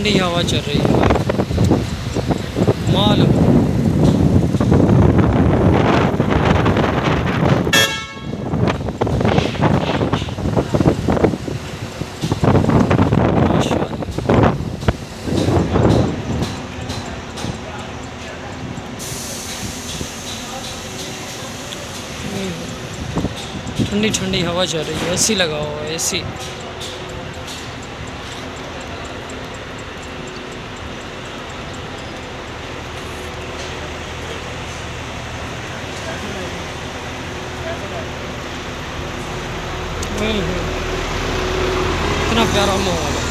ठंडी हवा चल रही है माल। ठंडी ठंडी हवा चल रही है, एसी लगा हुआ है, एसी। इतना प्यारा माहौल है।